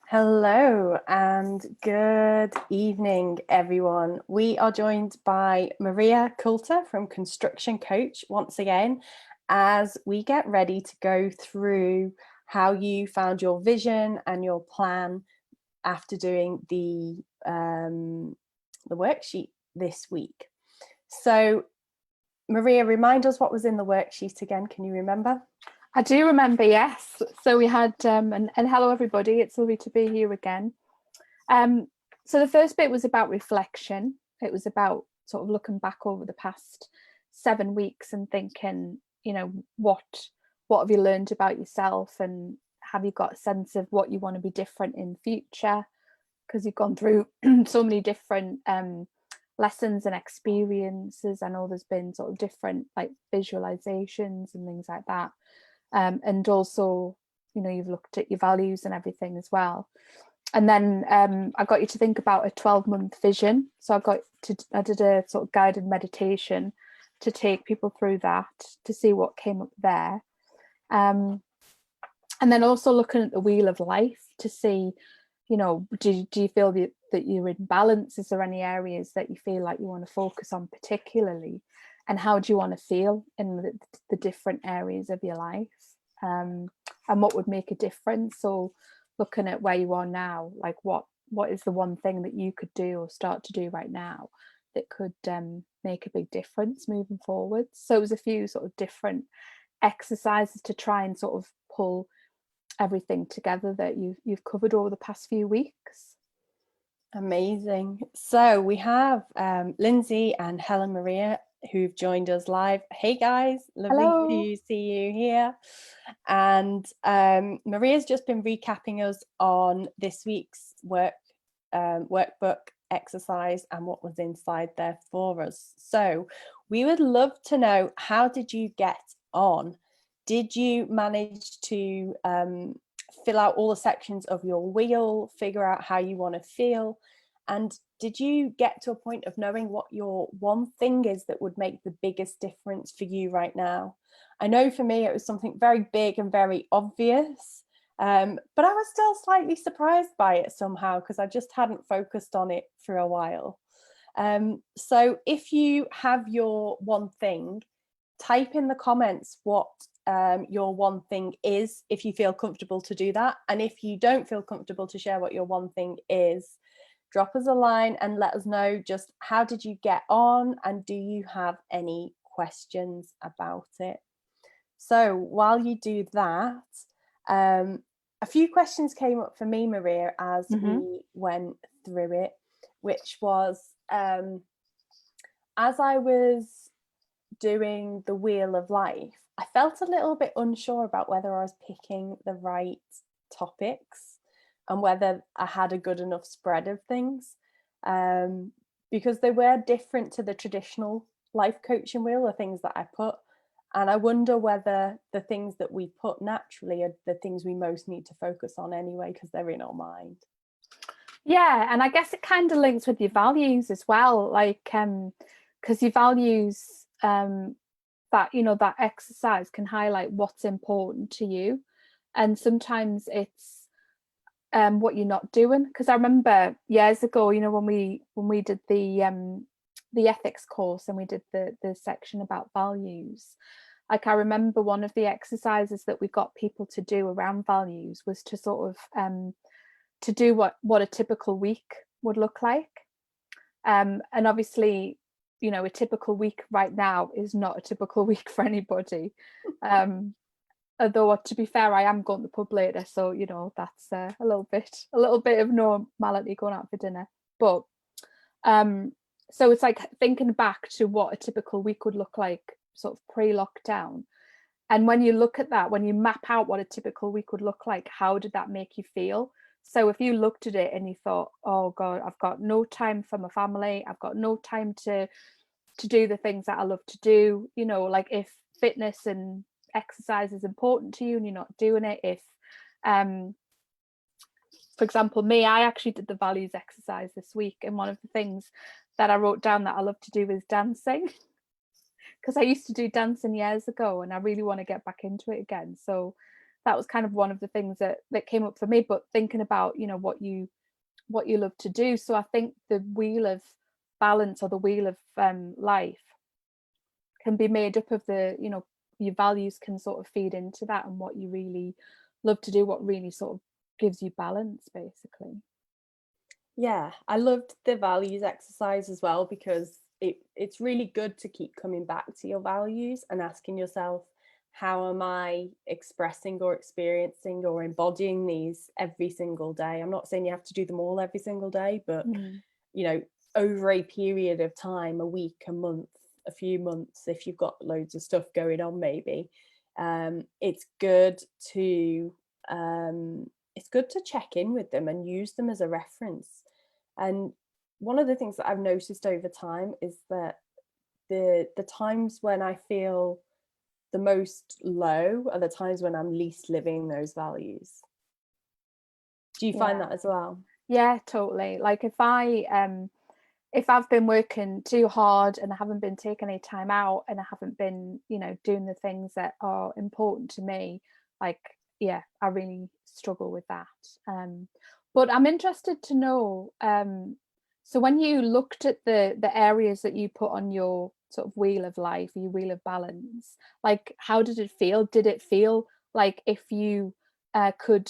Hello and good evening, everyone. We are joined by Maria Coulter from Construction Coach once again as we get ready to go through how you found your vision and your plan after doing the worksheet this week. So, Maria, remind us what was in the worksheet again. Can you remember? I do remember, yes. So we had, and hello everybody, it's lovely to be here again. So the first bit was about reflection. It was about sort of looking back over the past 7 weeks and thinking, what have you learned about yourself, and have you got a sense of what you want to be different in future? Because you've gone through so many different lessons and experiences. I know there's been sort of different like visualizations and things like that. And also, you've looked at your values and everything as well. And then I got you to think about a 12-month vision. So I did a sort of guided meditation to take people through that, to see what came up there. And then also looking at the wheel of life to see, do you feel that you're in balance? Is there any areas that you feel like you want to focus on particularly? And how do you want to feel in the different areas of your life, and what would make a difference? So looking at where you are now, like what is the one thing that you could do or start to do right now that could make a big difference moving forward? So it was a few sort of different exercises to try and sort of pull everything together that you've covered over the past few weeks. Amazing. So we have Lindsay and Helen Maria who've joined us live. Hey guys, lovely Hello. to see you here. And Maria's just been recapping us on this week's workbook exercise and what was inside there for us. So we would love to know, how did you get on? Did you manage to fill out all the sections of your wheel, figure out how you want to feel? And did you get to a point of knowing what your one thing is that would make the biggest difference for you right now? I know for me, it was something very big and very obvious, but I was still slightly surprised by it somehow because I just hadn't focused on it for a while. So if you have your one thing, type in the comments what your one thing is, if you feel comfortable to do that. And if you don't feel comfortable to share what your one thing is, drop us a line and let us know just how did you get on, and do you have any questions about it? So while you do that, a few questions came up for me, Maria, as we went through it, which was, as I was doing the wheel of life, I felt a little bit unsure about whether I was picking the right topics and whether I had a good enough spread of things, because they were different to the traditional life coaching wheel, the things that I put. And I wonder whether the things that we put naturally are the things we most need to focus on anyway, because they're in our mind. Yeah, and I guess it kind of links with your values as well, like because your values, that exercise can highlight what's important to you, and sometimes it's what you're not doing. Because I remember years ago, when we did the ethics course and we did the section about values, like I remember one of the exercises that we got people to do around values was to sort of to do what a typical week would look like, and obviously a typical week right now is not a typical week for anybody, although to be fair, I am going to the pub later, so that's a little bit of normality going out for dinner. But so it's like thinking back to what a typical week would look like sort of pre-lockdown, and when you look at that, when you map out what a typical week would look like, how did that make you feel? So if you looked at it and you thought, oh God, I've got no time for my family, I've got no time to do the things that I love to do, like if fitness and exercise is important to you and you're not doing it, if for example, me, I actually did the values exercise this week, and one of the things that I wrote down that I love to do is dancing, because I used to do dancing years ago and I really want to get back into it again. So that was kind of one of the things that came up for me. But thinking about, you know, what you love to do. So I think the wheel of balance, or the wheel of life, can be made up of the, you know, your values can sort of feed into that, and what you really love to do, what really sort of gives you balance, basically. Yeah, I loved the values exercise as well, because it's really good to keep coming back to your values and asking yourself, how am I expressing or experiencing or embodying these every single day? I'm not saying you have to do them all every single day, but you know, over a period of time, a week, a month, a few months, if you've got loads of stuff going on, maybe it's good to check in with them and use them as a reference. And one of the things that I've noticed over time is that the times when I feel the most low are the times when I'm least living those values. Do you find that as well? Yeah, totally. Like if I've been working too hard and I haven't been taking any time out, and I haven't been, you know, doing the things that are important to me, like, yeah, I really struggle with that. But I'm interested to know, so when you looked at the areas that you put on your sort of wheel of life, your wheel of balance, like, how did it feel? Did it feel like if you could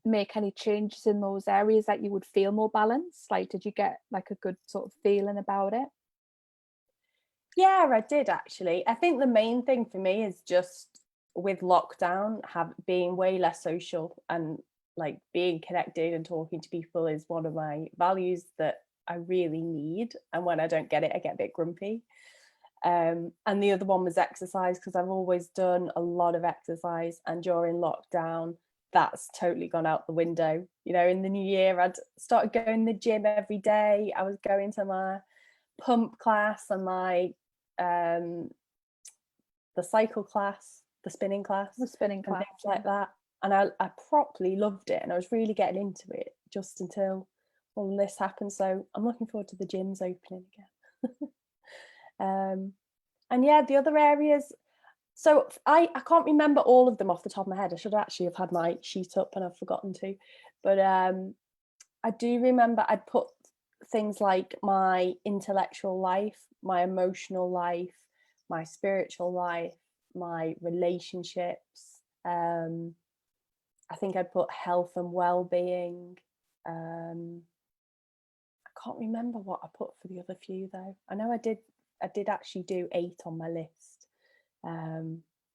make any changes in those areas that you would feel more balanced? Like, did you get like a good sort of feeling about it? Yeah, I did actually. I think the main thing for me is just with lockdown, being way less social, and like being connected and talking to people is one of my values that I really need. And when I don't get it, I get a bit grumpy. And the other one was exercise, because I've always done a lot of exercise, and during lockdown, that's totally gone out the window. You know, in the new year, I'd started going to the gym every day. I was going to my pump class and my the cycle class, the spinning class, The spinning and class, things like that. And I properly loved it, and I was really getting into it just until all this happened. So I'm looking forward to the gyms opening again. And yeah, the other areas. So I can't remember all of them off the top of my head. I should actually have had my sheet up, and I've forgotten to. But I do remember I'd put things like my intellectual life, my emotional life, my spiritual life, my relationships. I think I'd put health and well-being. I can't remember what I put for the other few though. I know I did actually do 8 on my list.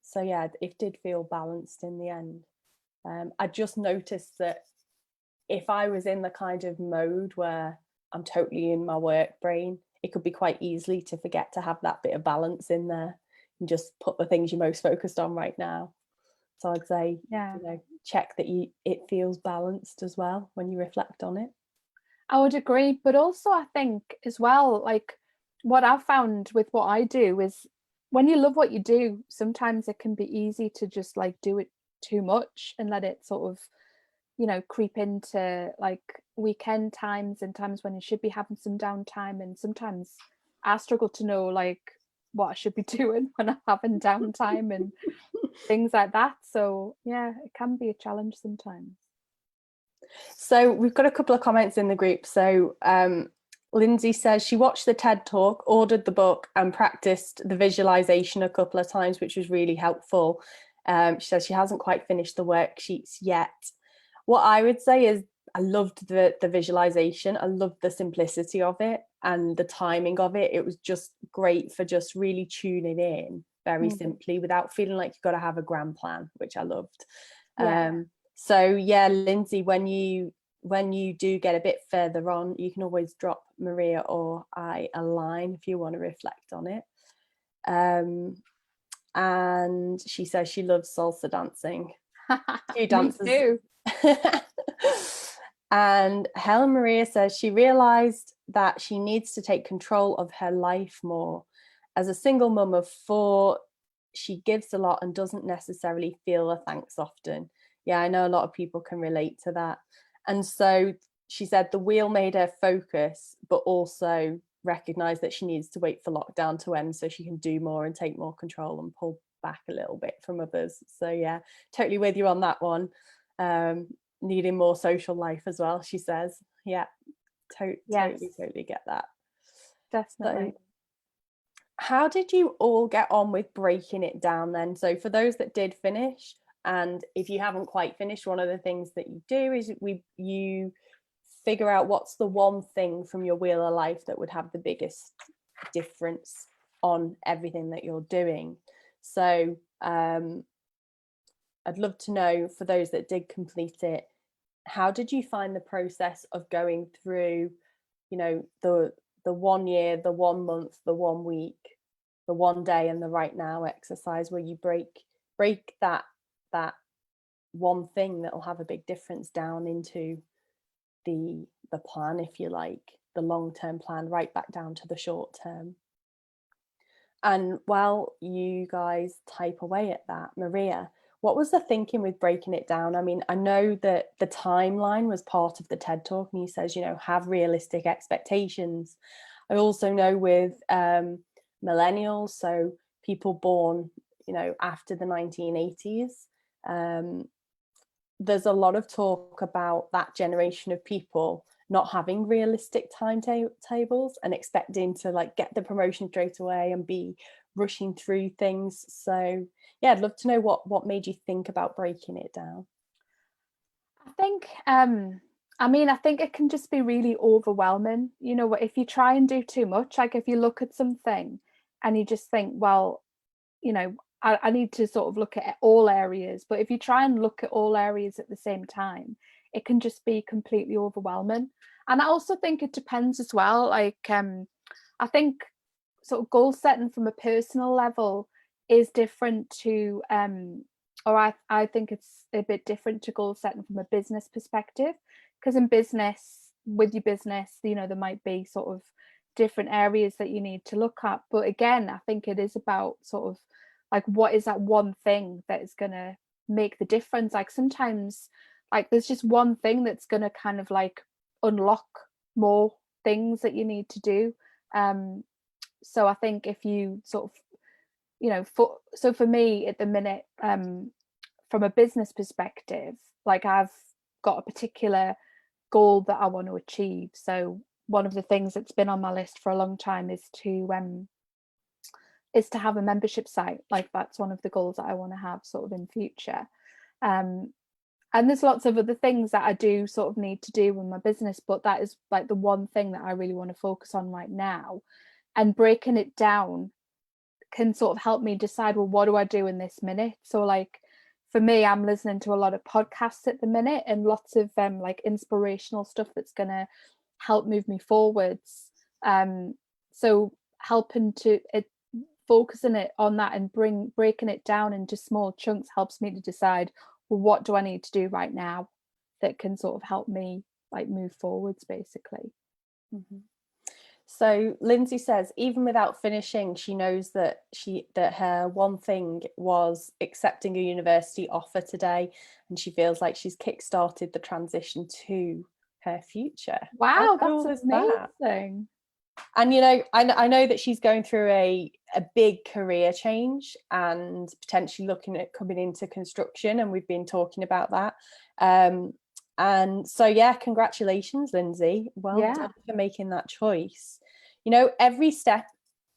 So yeah, it did feel balanced in the end. I just noticed that if I was in the kind of mode where I'm totally in my work brain, it could be quite easily to forget to have that bit of balance in there and just put the things you're most focused on right now. So I'd say, yeah. you know, check that it feels balanced as well when you reflect on it. I would agree, but also I think as well, like, what I've found with what I do is, when you love what you do, sometimes it can be easy to just like do it too much and let it sort of, you know, creep into like weekend times and times when you should be having some downtime. And sometimes I struggle to know like what I should be doing when I'm having downtime and things like that. So yeah, it can be a challenge sometimes. So we've got a couple of comments in the group. So Lindsay says she watched the TED talk, ordered the book, and practiced the visualization a couple of times, which was really helpful. She says she hasn't quite finished the worksheets yet. What I would say is I loved the visualization. I loved the simplicity of it and the timing of it. It was just great for just really tuning in very simply without feeling like you've got to have a grand plan, which I loved. Yeah. So yeah, Lindsay, when you do get a bit further on, you can always drop Maria or I a line if you want to reflect on it. And she says she loves salsa dancing. She dances. Me too. And Helen Maria says she realized that she needs to take control of her life more. As a single mum of 4, she gives a lot and doesn't necessarily feel a thanks often. Yeah, I know a lot of people can relate to that. And so she said the wheel made her focus, but also recognize that she needs to wait for lockdown to end so she can do more and take more control and back a little bit from others. So yeah, totally with you on that one. Needing more social life as well, she says. Yeah, Yes, totally get that. definitely. So how did you all get on with breaking it down then? So for those that did finish, and if you haven't quite finished, one of the things that you do is you figure out what's the one thing from your wheel of life that would have the biggest difference on everything that you're doing. So I'd love to know, for those that did complete it, how did you find the process of going through, you know, the 1 year, the 1 month, the 1 week, the 1 day, and the right now exercise, where you break that one thing that'll have a big difference down into the plan, if you like, the long-term plan, right back down to the short term. And while you guys type away at that, Maria, what was the thinking with breaking it down? I mean, I know that the timeline was part of the TED Talk, and he says, you know, have realistic expectations. I also know with millennials, so people born, you know, after the 1980s, there's a lot of talk about that generation of people not having realistic timetables and expecting to like get the promotion straight away and be rushing through things. So yeah, I'd love to know what made you think about breaking it down. I think I think it can just be really overwhelming. You know, if you try and do too much, like if you look at something and you just think, well, you know, I need to sort of look at all areas, but if you try and look at all areas at the same time, it can just be completely overwhelming. And I also think it depends as well. Like I think sort of goal setting from a personal level is different to or I think it's a bit different to goal setting from a business perspective, because in business, with your business, you know, there might be sort of different areas that you need to look at, but again, I think it is about sort of like, what is that one thing that is going to make the difference? Like sometimes like there's just one thing that's going to kind of like unlock more things that you need to do. So I think if you sort of, you know, for me at the minute, from a business perspective, like I've got a particular goal that I want to achieve. So one of the things that's been on my list for a long time is to have a membership site. Like that's one of the goals that I want to have sort of in future. And there's lots of other things that I do sort of need to do with my business, but that is like the one thing that I really want to focus on right now. And breaking it down can sort of help me decide, well, what do I do in this minute? So like for me, I'm listening to a lot of podcasts at the minute and lots of like inspirational stuff that's going to help move me forwards. So helping to focusing it on that and breaking it down into small chunks helps me to decide, well, what do I need to do right now that can sort of help me like move forwards, basically. Mm-hmm. So Lindsay says, even without finishing, she knows that her one thing was accepting a university offer today, and she feels like she's kickstarted the transition to her future. Wow, How cool that's is that? amazing. And you know, I know that she's going through a big career change and potentially looking at coming into construction, and we've been talking about that. And so yeah, congratulations, Lindsay. Well done for making that choice. You know, every step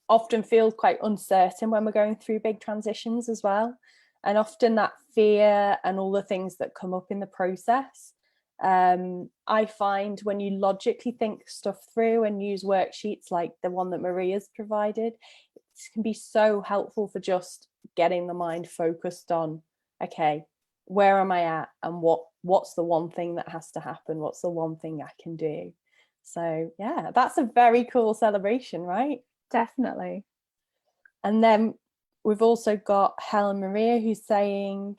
often feels quite uncertain when we're going through big transitions as well. And often that fear and all the things that come up in the process. I find when you logically think stuff through and use worksheets like the one that Maria's provided, it can be so helpful for just getting the mind focused on, okay, where am I at, and what's the one thing that has to happen? What's the one thing I can do? So yeah, that's a very cool celebration, right? Definitely. And then we've also got Helen Maria, who's saying,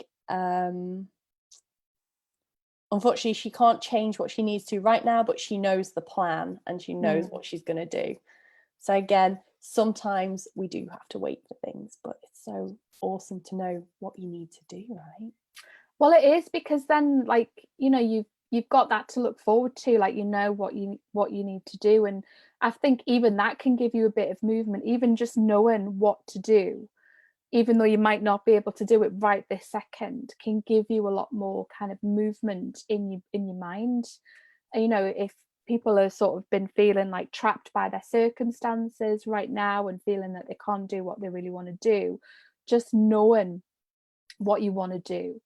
unfortunately, she can't change what she needs to right now, but she knows the plan and she knows what she's going to do. So again, sometimes we do have to wait for things, but it's so awesome to know what you need to do, right? Well, it is, because then, like, you know, you've got that to look forward to, like, you know what you need to do. And I think even that can give you a bit of movement, even just knowing what to do even though you might not be able to do it right this second, can give you a lot more kind of movement in your mind. And, you know, if people are sort of been feeling like trapped by their circumstances right now and feeling that they can't do what they really want to do, just knowing what you want to do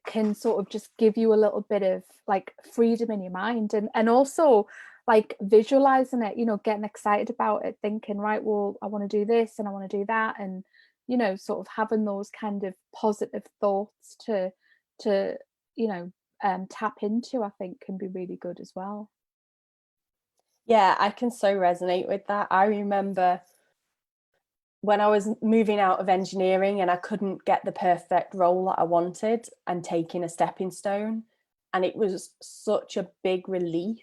can sort of just give you a little bit of like freedom in your mind, and also like visualizing it, you know, getting excited about it, thinking, right, well, I want to do this and I want to do that, and you know, sort of having those kind of positive thoughts to you know, tap into, I think can be really good as well. Yeah, I can so resonate with that. I remember when I was moving out of engineering and I couldn't get the perfect role that I wanted, and taking a stepping stone. And it was such a big relief.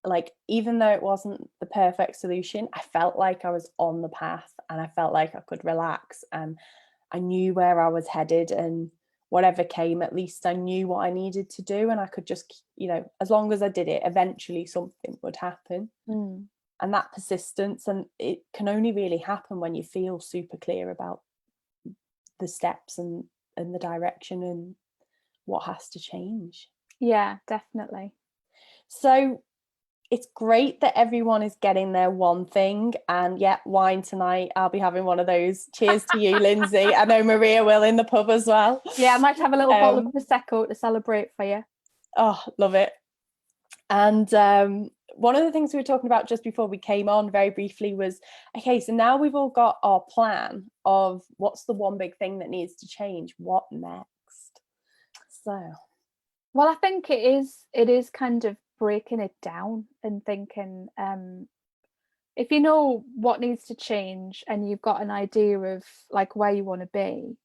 Like, even though it wasn't the perfect solution, I felt like I was on the path, and I felt like I could relax, and I knew where I was headed, and whatever came, at least I knew what I needed to do, and I could just, you know, as long as I did it, eventually something would happen. And that persistence, and it can only really happen when you feel super clear about the steps and the direction and what has to change. Yeah, definitely. So it's great that everyone is getting their one thing, and yeah, wine tonight. I'll be having one of those. Cheers to you, Lindsay. I know Maria will in the pub as well. Yeah, I might have a little bottle of Prosecco to celebrate for you. Oh, love it. And one of the things we were talking about just before we came on very briefly was, okay, so now we've all got our plan of what's the one big thing that needs to change. What next? So, well, I think it is kind of breaking it down and thinking, if you know what needs to change and you've got an idea of like where you want to be,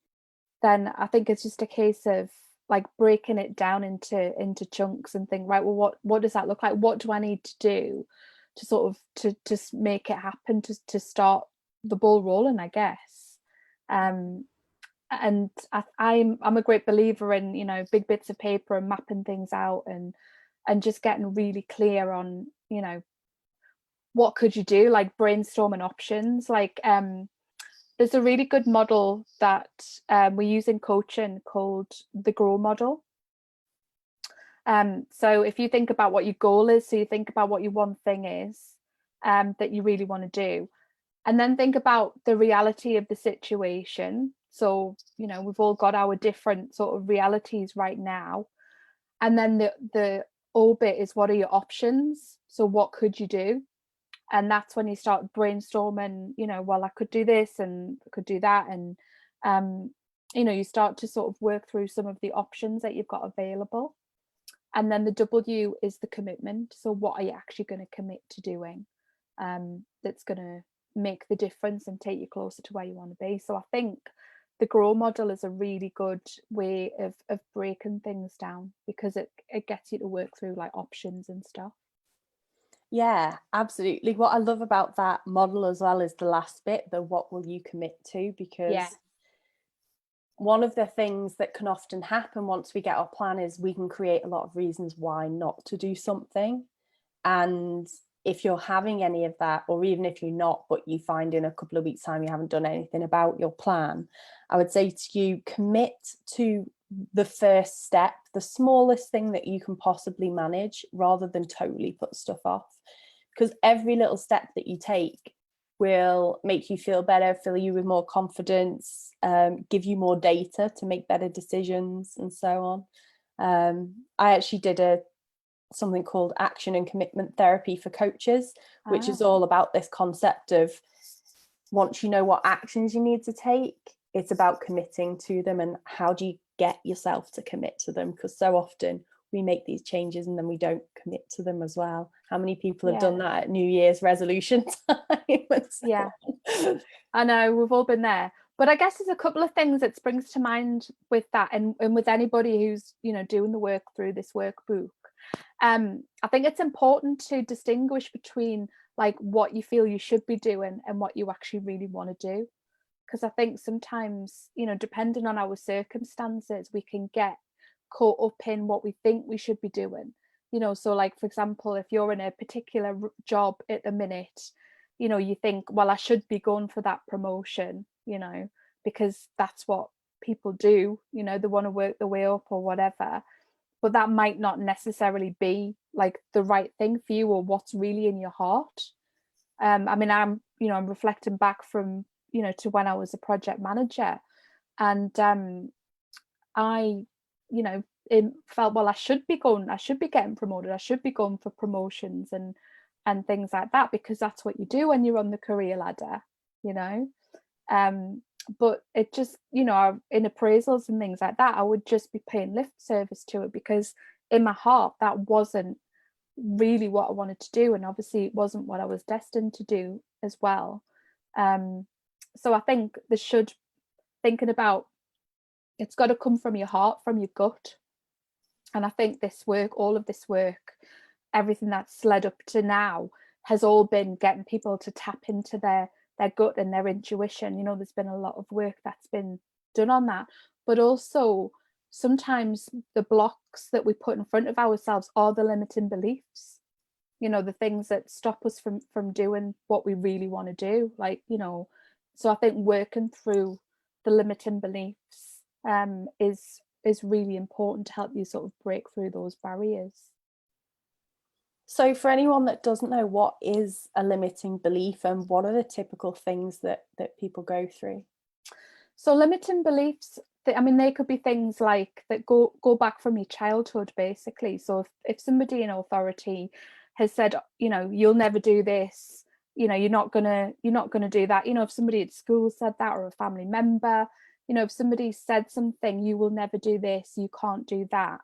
then I think it's just a case of like breaking it down into chunks and think, right, well, what does that look like? What do I need to do to sort of to make it happen, to start the ball rolling, I guess. And I'm a great believer in, you know, big bits of paper and mapping things out, and just getting really clear on, you know, what could you do, like brainstorming options. Like there's a really good model that we use in coaching called the GROW model. So if you think about what your goal is, so you think about what your one thing is that you really want to do, and then think about the reality of the situation. So, you know, we've all got our different sort of realities right now. And then the O bit is, what are your options? So what could you do? And that's when you start brainstorming, you know, well, I could do this and I could do that. And, you know, you start to sort of work through some of the options that you've got available. And then the W is the commitment. So what are you actually going to commit to doing that's going to make the difference and take you closer to where you want to be? So I think the GROW model is a really good way of breaking things down, because it gets you to work through like options and stuff. yeah, absolutely. What I love about that model as well is the last bit, the what will you commit to? Because one of the things that can often happen once we get our plan is we can create a lot of reasons why not to do something. And if you're having any of that, or even if you're not, but you find in a couple of weeks' time you haven't done anything about your plan, I would say to you, commit to the first step, the smallest thing that you can possibly manage, rather than totally put stuff off. Because every little step that you take will make you feel better, fill you with more confidence, give you more data to make better decisions, and so on. I actually did something called action and commitment therapy for coaches, which is all about this concept of, once you know what actions you need to take, it's about committing to them, and how do you get yourself to commit to them? Because so often we make these changes and then we don't commit to them as well. How many people have done that at New Year's resolution time? Yeah, I know, we've all been there. But I guess there's a couple of things that springs to mind with that, and with anybody who's, you know, doing the work through this workbook. I think it's important to distinguish between like what you feel you should be doing and what you actually really want to do. Because I think sometimes, you know, depending on our circumstances, we can get caught up in what we think we should be doing. You know, so like, for example, if you're in a particular job at the minute, you know, you think, well, I should be going for that promotion, you know, because that's what people do, you know, they want to work their way up or whatever, but that might not necessarily be like the right thing for you or what's really in your heart. I mean, I'm reflecting back from, to when I was a project manager, and I, felt, well, I should be getting promoted, I should be going for promotions and things like that, because that's what you do when you're on the career ladder, you know. But it just, in appraisals and things like that, I would just be paying lip service to it, because in my heart that wasn't really what I wanted to do, and obviously it wasn't what I was destined to do as well. So I think thinking about, it's got to come from your heart, from your gut. And I think all of this work, everything that's led up to now, has all been getting people to tap into their gut and their intuition. You know, there's been a lot of work that's been done on that, but also sometimes the blocks that we put in front of ourselves are the limiting beliefs, you know, the things that stop us from doing what we really want to do, like, you know. So I think working through the limiting beliefs is really important to help you sort of break through those barriers. So for anyone that doesn't know, what is a limiting belief, and what are the typical things that people go through? So limiting beliefs, I mean, they could be things like that go back from your childhood, basically. So if somebody in authority has said, you know, you'll never do this, you know, you're not gonna do that, you know, if somebody at school said that, or a family member, you know, if somebody said something, you will never do this, you can't do that,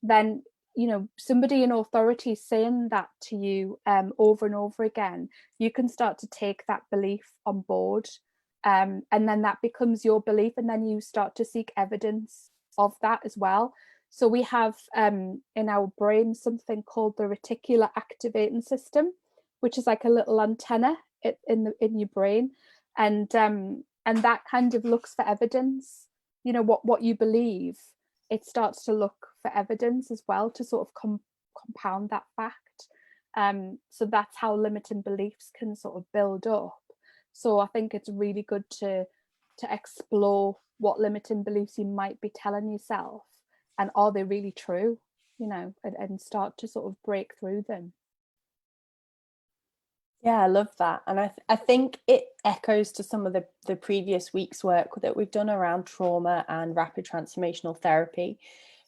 then, you know, somebody in authority saying that to you over and over again, you can start to take that belief on board, and then that becomes your belief, and then you start to seek evidence of that as well. So we have in our brain something called the reticular activating system, which is like a little antenna in your brain, and that kind of looks for evidence. You know, what you believe, it starts to look for evidence as well to sort of compound that fact. So that's how limiting beliefs can sort of build up. So I think it's really good to explore what limiting beliefs you might be telling yourself, and are they really true, you know, and start to sort of break through them. Yeah, I love that. And I think it echoes to some of the previous week's work that we've done around trauma and rapid transformational therapy,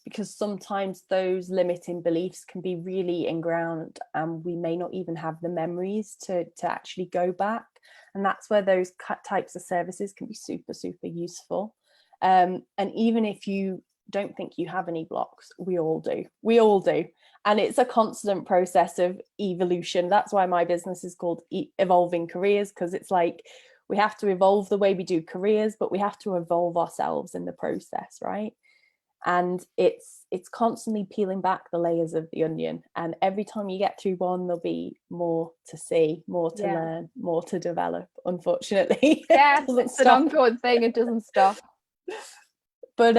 because sometimes those limiting beliefs can be really ingrained and we may not even have the memories to actually go back. And that's where those types of services can be super, super useful. And even if you don't think you have any blocks, we all do. And it's a constant process of evolution. That's why my business is called Evolving Careers, because it's like we have to evolve the way we do careers, but we have to evolve ourselves in the process, right? And it's constantly peeling back the layers of the onion, and every time you get through one, there'll be more to see, more to learn, more to develop, unfortunately. Yeah, it's an ongoing thing, it doesn't stop. But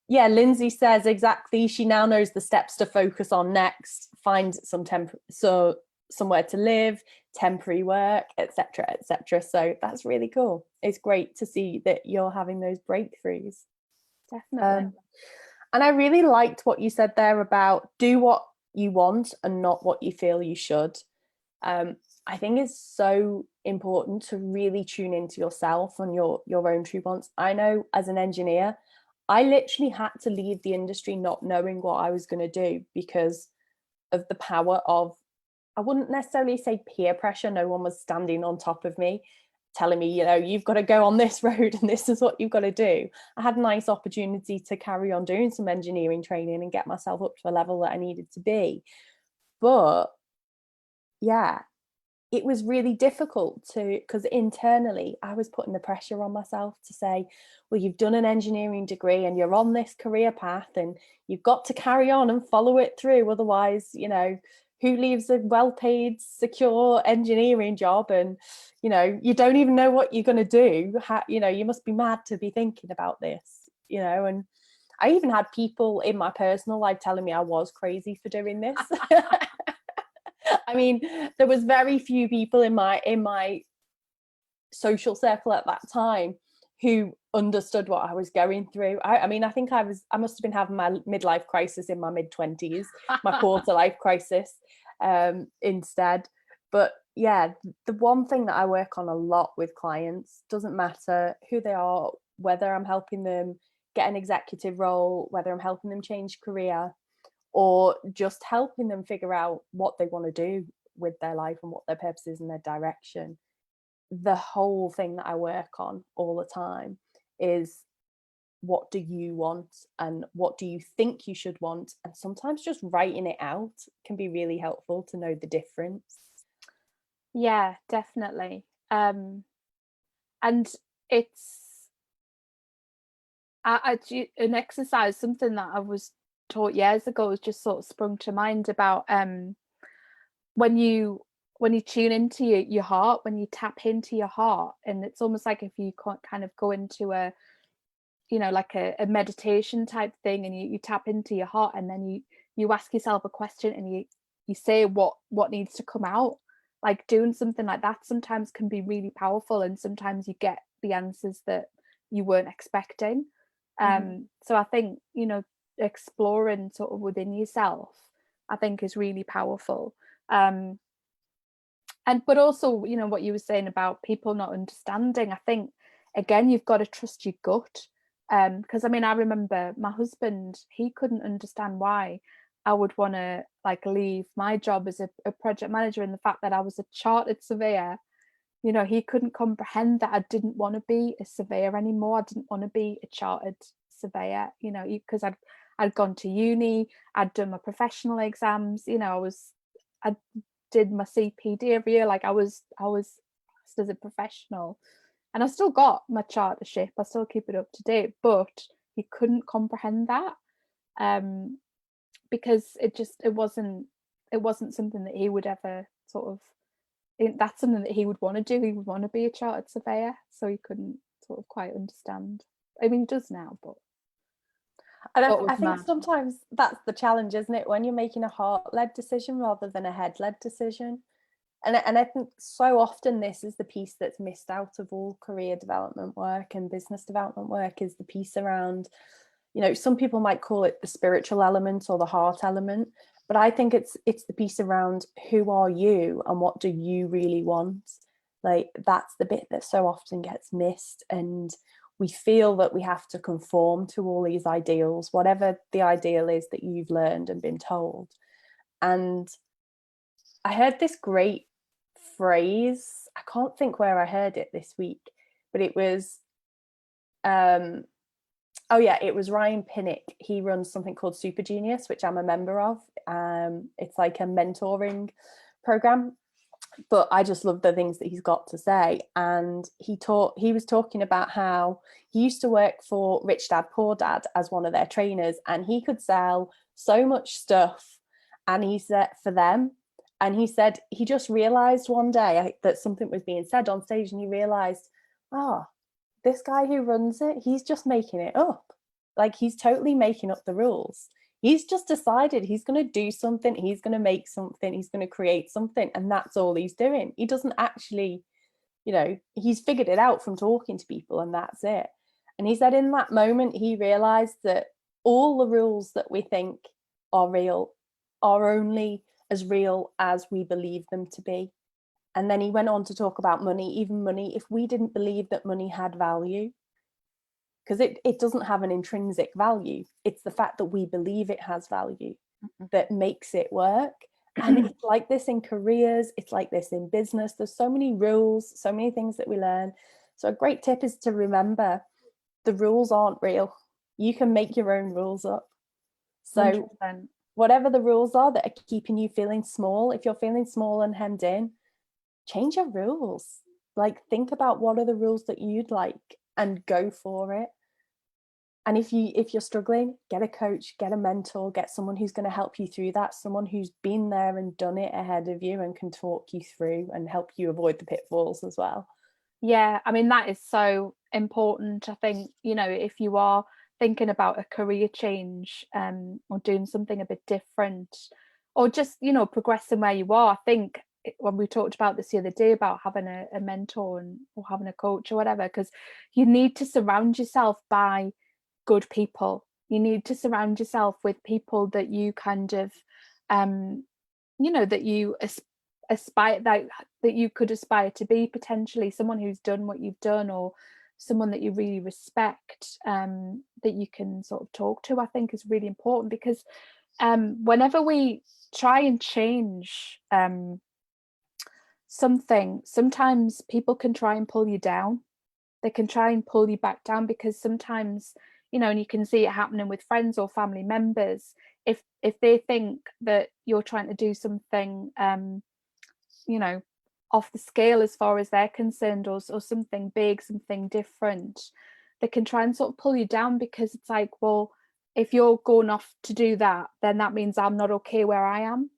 yeah, Lindsay says exactly, she now knows the steps to focus on next: find somewhere to live, temporary work, etc. So that's really cool. It's great to see that you're having those breakthroughs. Definitely. And I really liked what you said there about do what you want and not what you feel you should. I think it's so important to really tune into yourself and your own true wants. I know as an engineer, I literally had to leave the industry not knowing what I was going to do because of the power of, I wouldn't necessarily say peer pressure. No one was standing on top of me telling me, you know, you've got to go on this road and this is what you've got to do. I had a nice opportunity to carry on doing some engineering training and get myself up to a level that I needed to be. But yeah, it was really difficult because internally I was putting the pressure on myself to say, well, you've done an engineering degree and you're on this career path and you've got to carry on and follow it through. Otherwise, you know, who leaves a well-paid, secure engineering job and, you know, you don't even know what you're going to do? You know, you must be mad to be thinking about this, you know. And I even had people in my personal life telling me I was crazy for doing this. I mean, there was very few people in my social circle at that time who understood what I was going through. I mean, I think I must have been having my midlife crisis in my mid-20s, my quarter life crisis instead. But yeah, the one thing that I work on a lot with clients, doesn't matter who they are, whether I'm helping them get an executive role, whether I'm helping them change career, or just helping them figure out what they want to do with their life and what their purpose is and their direction. The whole thing that I work on all the time is, what do you want and what do you think you should want? And sometimes just writing it out can be really helpful to know the difference. Yeah, definitely. And it's an exercise, something that I was taught years ago, has just sort of sprung to mind about when you tune into your heart, when you tap into your heart, and it's almost like if you kind of go into a, you know, like a meditation type thing, and you tap into your heart, and then you ask yourself a question, and you say what needs to come out. Like doing something like that sometimes can be really powerful, and sometimes you get the answers that you weren't expecting. So I think, you know, exploring sort of within yourself, I think, is really powerful. And but also, you know, what you were saying about people not understanding, I think again you've got to trust your gut. Because I mean, I remember my husband, he couldn't understand why I would want to like leave my job as a project manager, and the fact that I was a chartered surveyor. You know, he couldn't comprehend that I didn't want to be a surveyor anymore. I didn't want to be a chartered surveyor, you know, because I'd gone to uni, I'd done my professional exams, you know, I did my CPD every year, like I was as a professional, and I still got my chartership, I still keep it up to date, but he couldn't comprehend that, because it wasn't something that he would ever sort of, that's something that he would want to do. He would want to be a chartered surveyor, so he couldn't sort of quite understand. I mean, he does now, but and I think sometimes that's the challenge, isn't it, when you're making a heart-led decision rather than a head-led decision. And I think so often this is the piece that's missed out of all career development work and business development work, is the piece around, you know, some people might call it the spiritual element or the heart element, but I think it's the piece around, who are you and what do you really want? Like, that's the bit that so often gets missed, and we feel that we have to conform to all these ideals, whatever the ideal is that you've learned and been told. And I heard this great phrase, I can't think where I heard it this week, but it was it was Ryan Pinnock. He runs something called Super Genius, which I'm a member of. It's like a mentoring program, but I just love the things that he's got to say. And he was talking about how he used to work for Rich Dad Poor Dad as one of their trainers, and he could sell so much stuff, and he said, for them, and he said he just realized one day that something was being said on stage, and he realized, this guy who runs it, he's just making it up. Like, he's totally making up the rules. He's just decided he's going to do something, he's going to make something, he's going to create something, and that's all he's doing. He doesn't actually, you know, he's figured it out from talking to people, and that's it. And he said in that moment he realized that all the rules that we think are real are only as real as we believe them to be. And then he went on to talk about money. Even money, if we didn't believe that money had value, because it doesn't have an intrinsic value, it's the fact that we believe it has value that makes it work. And it's like this in careers, it's like this in business. There's so many rules, so many things that we learn. So a great tip is to remember, the rules aren't real. You can make your own rules up. So 100%. Whatever the rules are that are keeping you feeling small, if you're feeling small and hemmed in, change your rules. Like, think about what are the rules that you'd like and go for it. And if you're struggling, get a coach, get a mentor, get someone who's going to help you through that, someone who's been there and done it ahead of you and can talk you through and help you avoid the pitfalls as well. Yeah, I mean, that is so important. I think, you know, if you are thinking about a career change, or doing something a bit different, or just, you know, progressing where you are, I think when we talked about this the other day about having a mentor or having a coach or whatever, because you need to surround yourself by good people. You need to surround yourself with people that you kind of that you aspire that you could aspire to be, potentially someone who's done what you've done, or someone that you really respect, that you can sort of talk to. I think is really important, because whenever we try and change something, sometimes people can try and pull you down. They can try and pull you back down, because sometimes, and you can see it happening with friends or family members, if they think that you're trying to do something off the scale as far as they're concerned, or something big, something different, they can try and sort of pull you down, because it's like, well, if you're going off to do that, then that means I'm not okay where I am.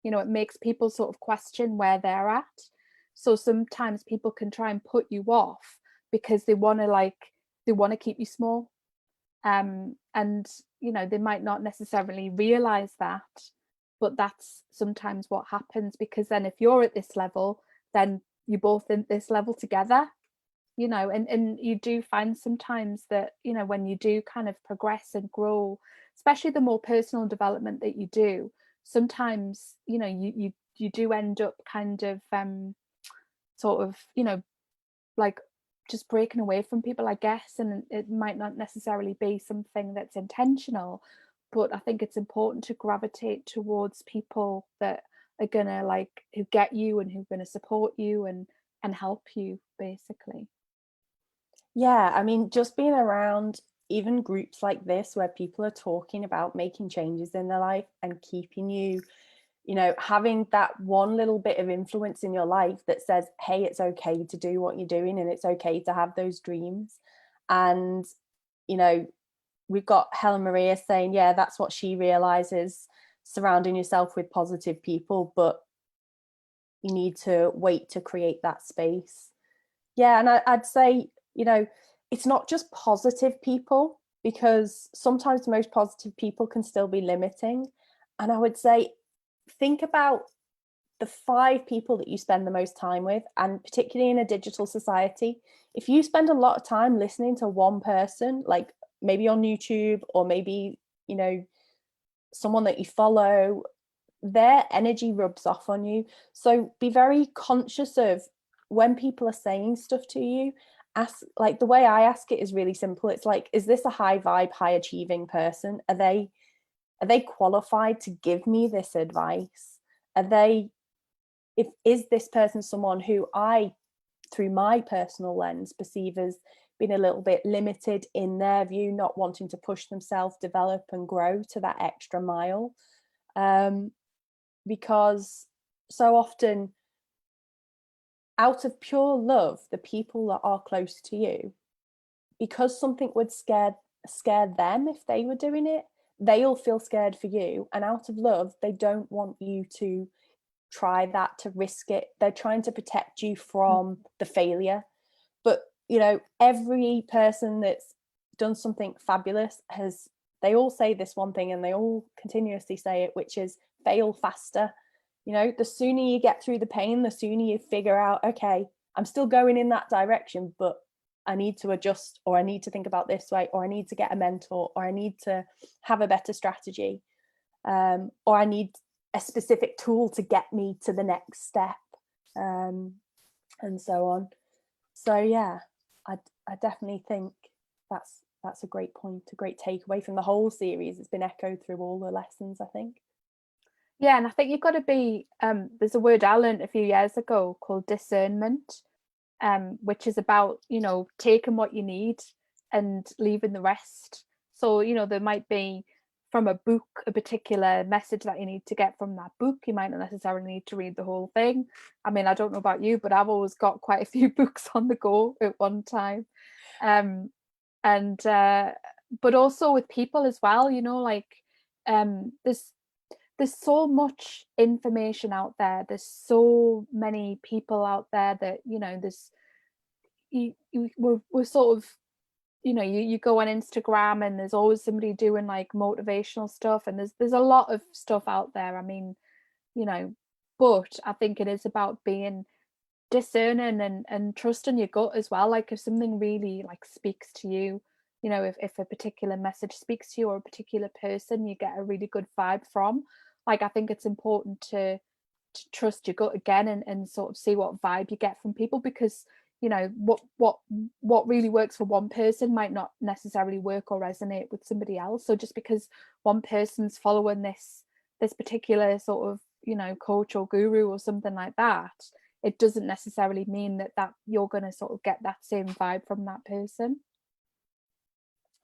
It makes people sort of question where they're at. So sometimes people can try and put you off because they want to keep you small, and they might not necessarily realize that, but that's sometimes what happens, because then if you're at this level, then you're both in this level together, and you do find sometimes that when you do kind of progress and grow, especially the more personal development that you do, sometimes you do end up kind of sort of like just breaking away from people, I guess, and it might not necessarily be something that's intentional, but I think it's important to gravitate towards people that are gonna who get you and who are gonna support you and help you, basically. Yeah, I mean, just being around even groups like this where people are talking about making changes in their life and keeping you, having that one little bit of influence in your life that says, hey, it's okay to do what you're doing and it's okay to have those dreams. And, we've got Helen Maria saying, yeah, that's what she realizes, surrounding yourself with positive people, but you need to wait to create that space. Yeah, and I'd say, it's not just positive people, because sometimes the most positive people can still be limiting. And I would say, think about the 5 people that you spend the most time with, and particularly in a digital society, if you spend a lot of time listening to one person, like maybe on YouTube, or maybe, someone that you follow, their energy rubs off on you. So be very conscious of when people are saying stuff to you. Ask, like, the way I ask it is really simple. It's like, is this a high vibe, high achieving person? Are they qualified to give me this advice? Is this person someone who I, through my personal lens, perceive as being a little bit limited in their view, not wanting to push themselves, develop and grow to that extra mile? Because so often, out of pure love, the people that are close to you, because something would scare them if they were doing it, they'll feel scared for you. And out of love, they don't want you to try that, to risk it. They're trying to protect you from the failure. But every person that's done something fabulous they all say this one thing, and they all continuously say it, which is fail faster. The sooner you get through the pain, the sooner you figure out, okay, I'm still going in that direction, but I need to adjust, or I need to think about this way, or I need to get a mentor, or I need to have a better strategy, or I need a specific tool to get me to the next step, and so on. So yeah, I definitely think that's a great point, a great takeaway from the whole series. It's been echoed through all the lessons, I think. Yeah, and I think you've got to be there's a word I learned a few years ago called discernment, which is about taking what you need and leaving the rest. So there might be from a book a particular message that you need to get from that book. You might not necessarily need to read the whole thing. I mean, I don't know about you, but I've always got quite a few books on the go at one time. But also with people as well, there's so much information out there. There's so many people out there that we're sort of you go on Instagram and there's always somebody doing like motivational stuff, and there's a lot of stuff out there. I mean, but I think it is about being discerning and trusting your gut as well. Like if something really like speaks to you, you know, if a particular message speaks to you or a particular person you get a really good vibe from, like I think it's important to trust your gut again, and sort of see what vibe you get from people, because you know what really works for one person might not necessarily work or resonate with somebody else. So just because one person's following this particular sort of, you know, coach or guru or something like that, it doesn't necessarily mean that you're going to sort of get that same vibe from that person.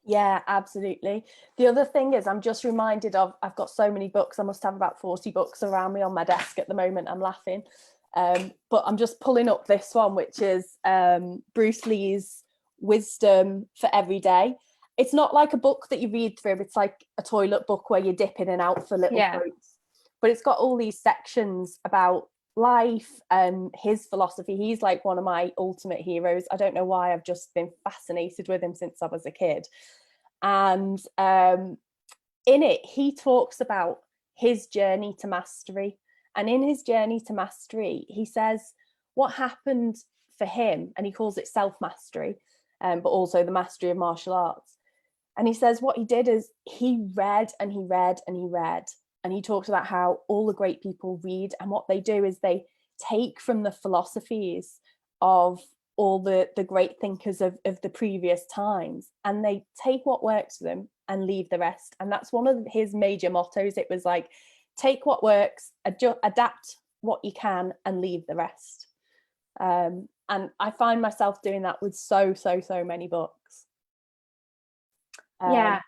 Yeah, absolutely. The other thing is, I'm just reminded of, I've got so many books. I must have about 40 books around me on my desk at the moment. I'm laughing. But I'm just pulling up this one, which is Bruce Lee's Wisdom for Every Day. It's not like a book that you read through. It's like a toilet book where you dip in and out for little quotes. But it's got all these sections about life and his philosophy. He's like one of my ultimate heroes. I don't know why, I've just been fascinated with him since I was a kid. And in it, he talks about his journey to mastery. And in his journey to mastery, he says what happened for him, and he calls it self-mastery, but also the mastery of martial arts. And he says what he did is he read and he read and he read. And he talks about how all the great people read, and what they do is they take from the philosophies of all the great thinkers of the previous times, and they take what works for them and leave the rest. And that's one of his major mottos. It was like, take what works, adapt what you can, and leave the rest. And I find myself doing that with so many books. Yeah.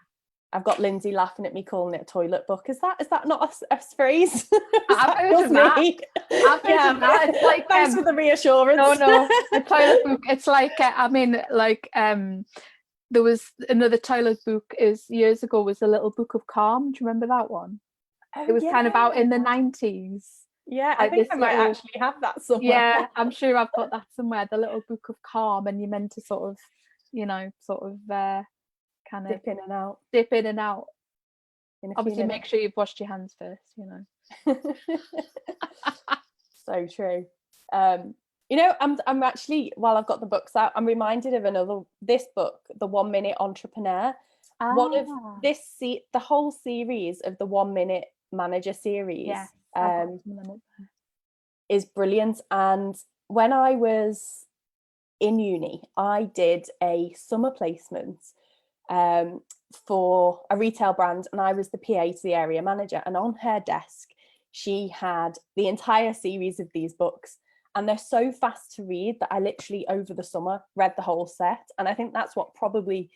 I've got Lindsay laughing at me calling it a toilet book. Is that not a phrase? I've heard of that. I've heard of that. It's like thanks for the reassurance. No, a toilet book. It's like I mean, like there was another toilet book years ago, was The Little Book of Calm. Do you remember that one? It was kind of out in the 90s. Yeah, I think I might actually have that somewhere. Yeah, I'm sure I've got that somewhere. The Little Book of Calm, and you're meant to sort of, you know, kind of dip in and out. Obviously, make sure you've washed your hands first, you know. So true. You know, I'm actually, while I've got the books out, I'm reminded of this book, The 1 Minute Entrepreneur. One of the whole series of the 1 Minute Manager series is brilliant. And when I was in uni, I did a summer placement for a retail brand, and I was the PA to the area manager. And on her desk, she had the entire series of these books, and they're so fast to read that I literally over the summer read the whole set. And I think that's what probably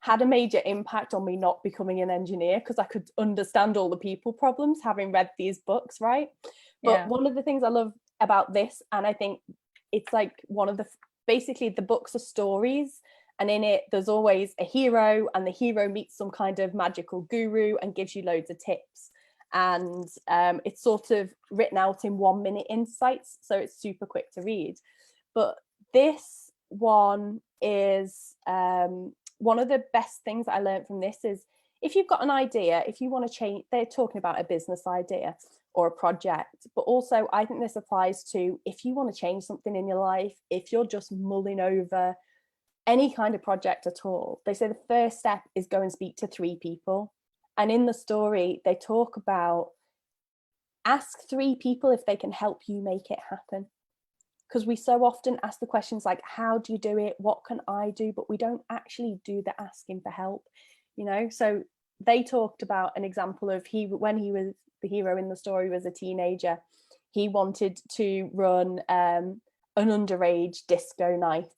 had a major impact on me not becoming an engineer, because I could understand all the people problems having read these books, right? But one of the things I love about this, and I think it's like one of basically the books are stories, and in it there's always a hero, and the hero meets some kind of magical guru and gives you loads of tips. And it's sort of written out in 1 minute insights, so it's super quick to read. But this one is one of the best things I learned from this is, if you've got an idea, if you want to change, they're talking about a business idea or a project, but also I think this applies to if you want to change something in your life, if you're just mulling over any kind of project at all. They say the first step is go and speak to 3 people. And in the story, they talk about ask 3 people if they can help you make it happen. Because we so often ask the questions like, how do you do it? What can I do? But we don't actually do the asking for help, you know? So they talked about an example of when he was the hero in the story was a teenager, he wanted to run an underage disco night.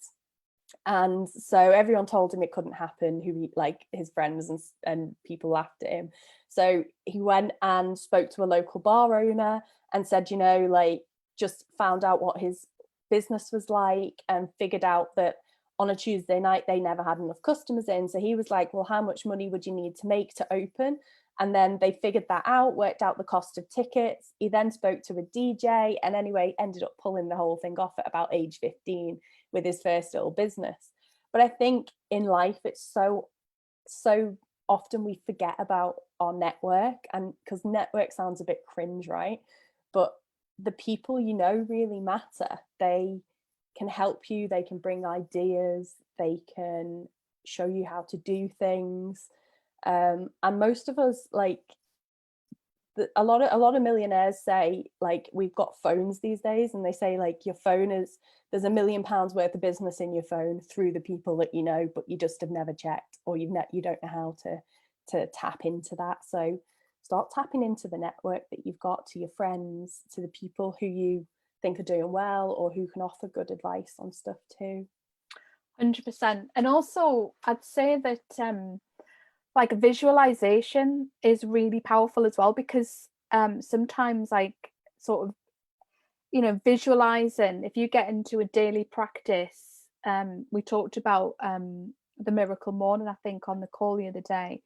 And so everyone told him it couldn't happen, like his friends and people laughed at him. So he went and spoke to a local bar owner and said, you know, like, just found out what his business was like and figured out that on a Tuesday night they never had enough customers in. So he was like, well, how much money would you need to make to open? And then they figured that out, worked out the cost of tickets. He then spoke to a DJ, and anyway ended up pulling the whole thing off at about age 15 with his first little business. But I think in life it's so often we forget about our network, and because network sounds a bit cringe, right? But the people you know really matter. They can help you, they can bring ideas, they can show you how to do things. And most of us, like, a lot of millionaires say, like, we've got phones these days, and they say, like, your phone is, there's £1 million worth of business in your phone through the people that you know, but you just have never checked, or you don't know how to tap into that. So start tapping into the network that you've got, to your friends, to the people who you think are doing well or who can offer good advice on stuff too. 100%. And also I'd say that like visualization is really powerful as well, because sometimes, like, sort of, you know, visualizing, if you get into a daily practice, we talked about the miracle morning, I think, on the call the other day.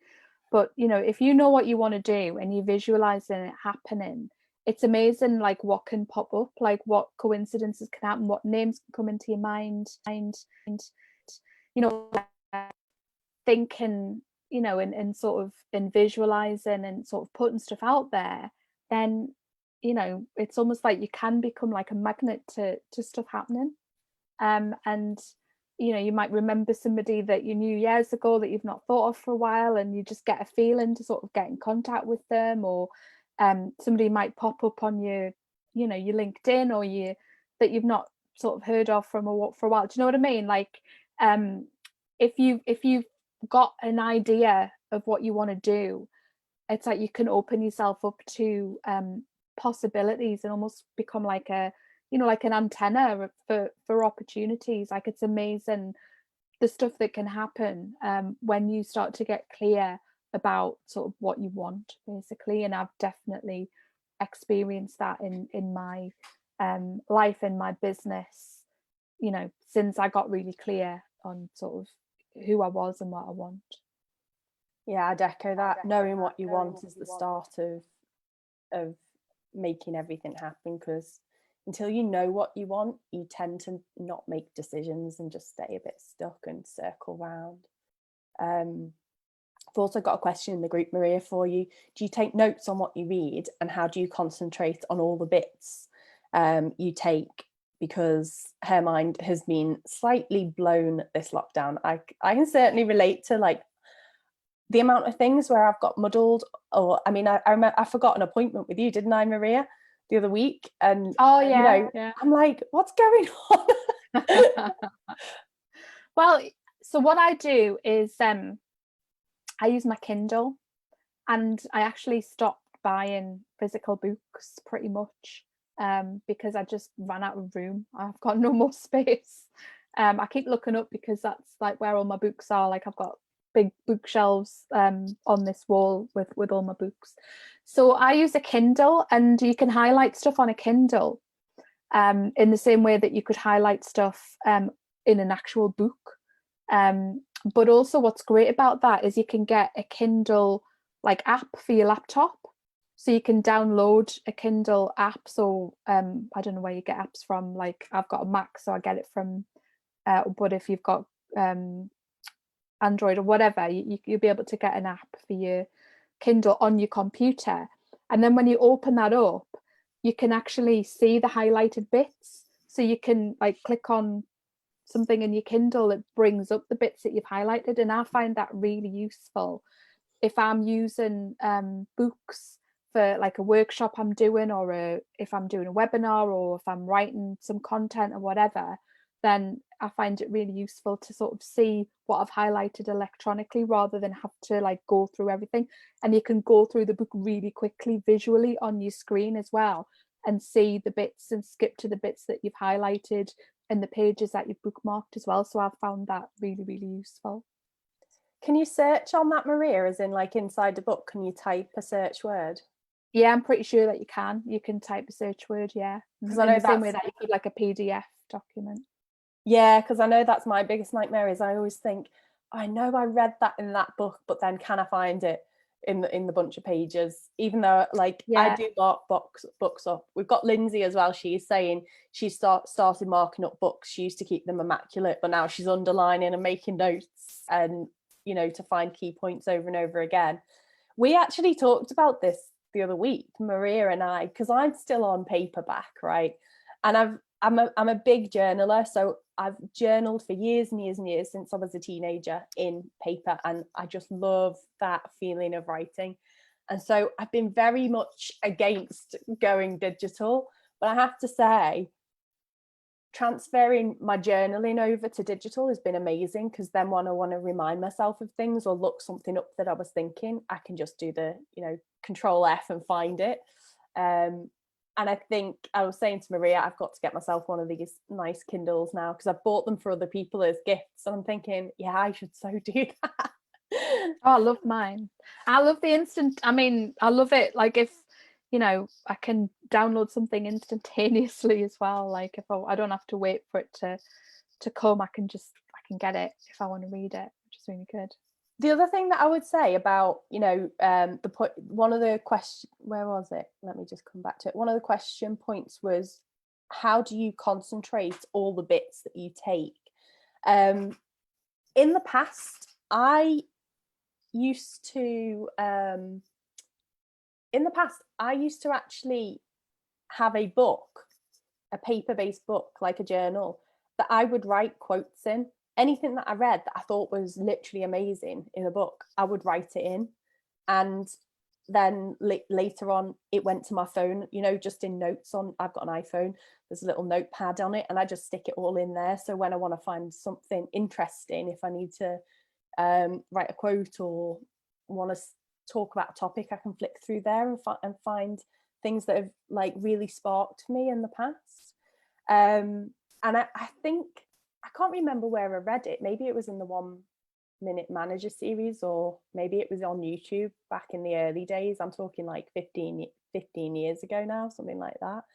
But, you know, if you know what you want to do and you're visualizing it happening, it's amazing, like, what can pop up, like what coincidences can happen, what names can come into your mind, and you know, thinking, you know, and sort of in visualizing and sort of putting stuff out there, then, you know, it's almost like you can become like a magnet to stuff happening. And you know, you might remember somebody that you knew years ago that you've not thought of for a while, and you just get a feeling to sort of get in contact with them. Or somebody might pop up on your, you know, your LinkedIn, or you that you've not sort of heard of from for a while. Do you know what I mean? Like, if you've got an idea of what you want to do, it's like you can open yourself up to possibilities and almost become like a, you know, like an antenna for opportunities. Like, it's amazing the stuff that can happen when you start to get clear about sort of what you want, basically. And I've definitely experienced that in my life, in my business, you know, since I got really clear on sort of who I was and what I want. Yeah, I'd echo that. Knowing what you want is the start of making everything happen, because until you know what you want, you tend to not make decisions and just stay a bit stuck and circle round. I've also got a question in the group, Maria, for you. Do you take notes on what you read, and how do you concentrate on all the bits you take? Because her mind has been slightly blown this lockdown. I can certainly relate to, like, the amount of things where I've got muddled. Or, I mean, I remember I forgot an appointment with you, didn't I, Maria, the other week? And oh yeah, you know, yeah. I'm like, what's going on? Well, so what I do is I use my Kindle, and I actually stopped buying physical books pretty much because I just ran out of room. I've got no more space. I keep looking up because that's like where all my books are. Like, I've got big bookshelves on this wall with all my books. So I use a Kindle, and you can highlight stuff on a Kindle in the same way that you could highlight stuff in an actual book. But also what's great about that is you can get a Kindle like app for your laptop. So you can download a Kindle app. So I don't know where you get apps from. Like, I've got a Mac, so I get it from, but if you've got Android or whatever, you'll be able to get an app for your Kindle on your computer. And then when you open that up, you can actually see the highlighted bits. So you can, like, click on something in your Kindle, it brings up the bits that you've highlighted. And I find that really useful if I'm using books for like a workshop I'm doing, or if I'm doing a webinar, or if I'm writing some content or whatever. Then I find it really useful to sort of see what I've highlighted electronically, rather than have to like go through everything. And you can go through the book really quickly visually on your screen as well, and see the bits and skip to the bits that you've highlighted and the pages that you've bookmarked as well. So I've found that really, really useful. Can you search on that, Maria, as in, like, inside the book, can you type a search word? Yeah, I'm pretty sure that you can type a search word, yeah. Because in the same way that you could, like, a PDF document. Yeah, because I know that's my biggest nightmare, is I always think, I know I read that in that book, but then can I find it in the bunch of pages? Even though, like, Yeah. I do mark books up. We've got Lindsay as well. She's saying she started marking up books. She used to keep them immaculate, but now she's underlining and making notes, and, you know, to find key points over and over again. We actually talked about this the other week, Maria and I, because I'm still on paperback, right? And I'm a big journaler, so I've journaled for years and years and years since I was a teenager in paper, and I just love that feeling of writing. And so I've been very much against going digital, but I have to say, transferring my journaling over to digital has been amazing, because then when I want to remind myself of things or look something up that I was thinking, I can just do the, Control F and find it. And I think I was saying to Maria, I've got to get myself one of these nice Kindles now, because I've bought them for other people as gifts. And I'm thinking, yeah, I should so do that. Oh, I love mine. I love the instant. I mean, I love it. Like if, I can download something instantaneously as well. Like if I don't have to wait for it to come, I can get it if I want to read it, which is really good. The other thing that I would say about, the point, one of the question, where was it? Let me just come back to it. One of the question points was, how do you concentrate all the bits that you take? In the past, I used to actually have a book, a paper-based book, like a journal, that I would write quotes in. Anything that I read that I thought was literally amazing in a book, I would write it in. And then later on, it went to my phone, just in notes on, I've got an iPhone, there's a little notepad on it, and I just stick it all in there. So when I want to find something interesting, if I need to write a quote or want to talk about a topic, I can flick through there and find things that have like really sparked me in the past. And I think, I can't remember where I read it. Maybe it was in the 1 Minute Manager series, or maybe it was on YouTube back in the early days. I'm talking like 15 years ago now, something like that.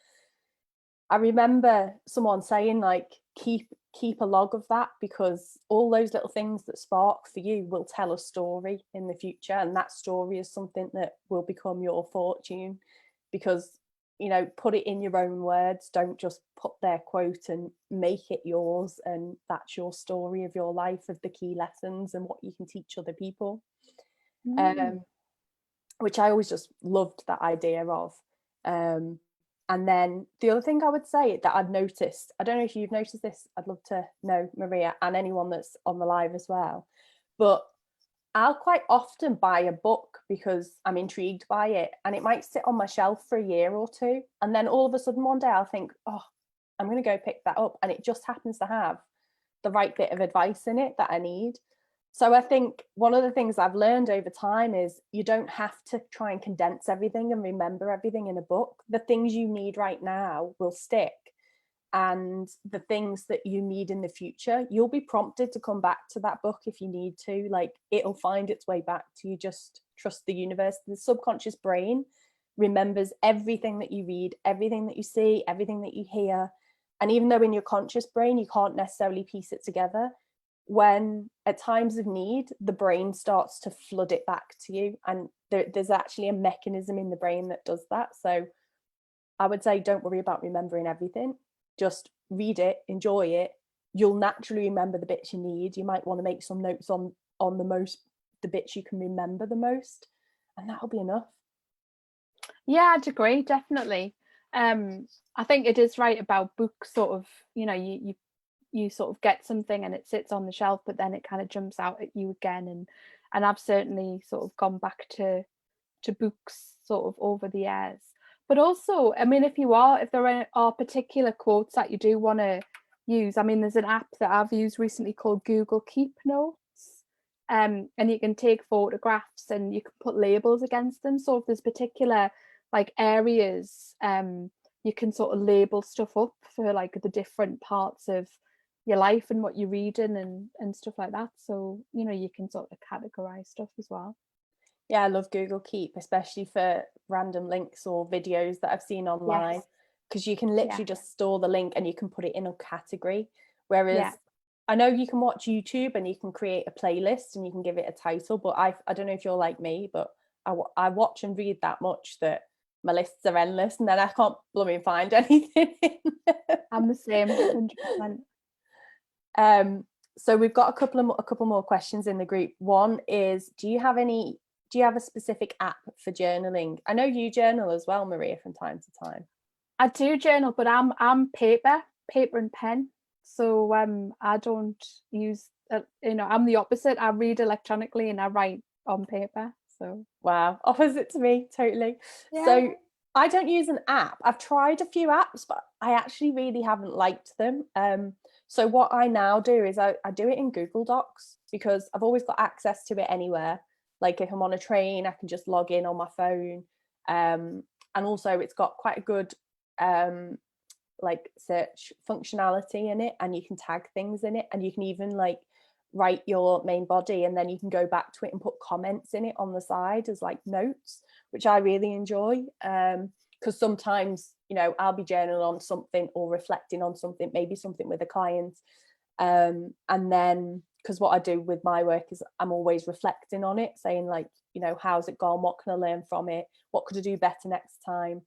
I remember someone saying like, keep a log of that, because all those little things that spark for you will tell a story in the future, and that story is something that will become your fortune. Because put it in your own words, don't just put their quote and make it yours, and that's your story of your life, of the key lessons and what you can teach other people. Which I always just loved that idea of. And then the other thing I would say that I'd noticed, I don't know if you've noticed this, I'd love to know, Maria, and anyone that's on the live as well, but I'll quite often buy a book because I'm intrigued by it, and it might sit on my shelf for a year or two, and then all of a sudden one day I'll think, oh, I'm going to go pick that up, and it just happens to have the right bit of advice in it that I need. So I think one of the things I've learned over time is you don't have to try and condense everything and remember everything in a book. The things you need right now will stick, and the things that you need in the future, you'll be prompted to come back to that book if you need to. Like, it'll find its way back to you. Just trust the universe. The subconscious brain remembers everything that you read, everything that you see, everything that you hear. And even though in your conscious brain you can't necessarily piece it together, when at times of need, the brain starts to flood it back to you, and there's actually a mechanism in the brain that does that. So I would say, don't worry about remembering everything. Just read it, enjoy it. You'll naturally remember the bits you need. You might want to make some notes on the bits you can remember the most, and that'll be enough. Yeah, I'd agree, definitely. I think it is right about books, sort of, you sort of get something and it sits on the shelf, but then it kind of jumps out at you again. And I've certainly sort of gone back to books sort of over the years. But also, I mean, if there are particular quotes that you do want to use, I mean, there's an app that I've used recently called Google Keep Notes, and you can take photographs and you can put labels against them. So if there's particular like areas, you can sort of label stuff up for like the different parts of your life and what you're reading and stuff like that. So, you can sort of categorize stuff as well. Yeah, I love Google Keep, especially for random links or videos that I've seen online, because you can literally just store the link and you can put it in a category. Whereas I know you can watch YouTube and you can create a playlist and you can give it a title, but I don't know if you're like me, but I watch and read that much that my lists are endless, and then I can't blooming find anything in there. I'm the same, 100%. So we've got a couple more questions in the group. One is, do you have any do you have a specific app for journaling? I know you journal as well, Maria, from time to time. I do journal, but I'm paper and pen. So I don't use I'm the opposite. I read electronically and I write on paper. So wow, opposite to me, totally. yeah. So I don't use an app. I've tried a few apps, but I actually really haven't liked them. So what I now do is I do it in Google Docs, because I've always got access to it anywhere. Like if I'm on a train, I can just log in on my phone. And also it's got quite a good like search functionality in it, and you can tag things in it, and you can even like write your main body, and then you can go back to it and put comments in it on the side as like notes, which I really enjoy. Because sometimes, you know, I'll be journaling on something or reflecting on something, maybe something with a client, and then because what I do with my work is I'm always reflecting on it, saying like, you know, how's it gone, what can I learn from it, what could I do better next time.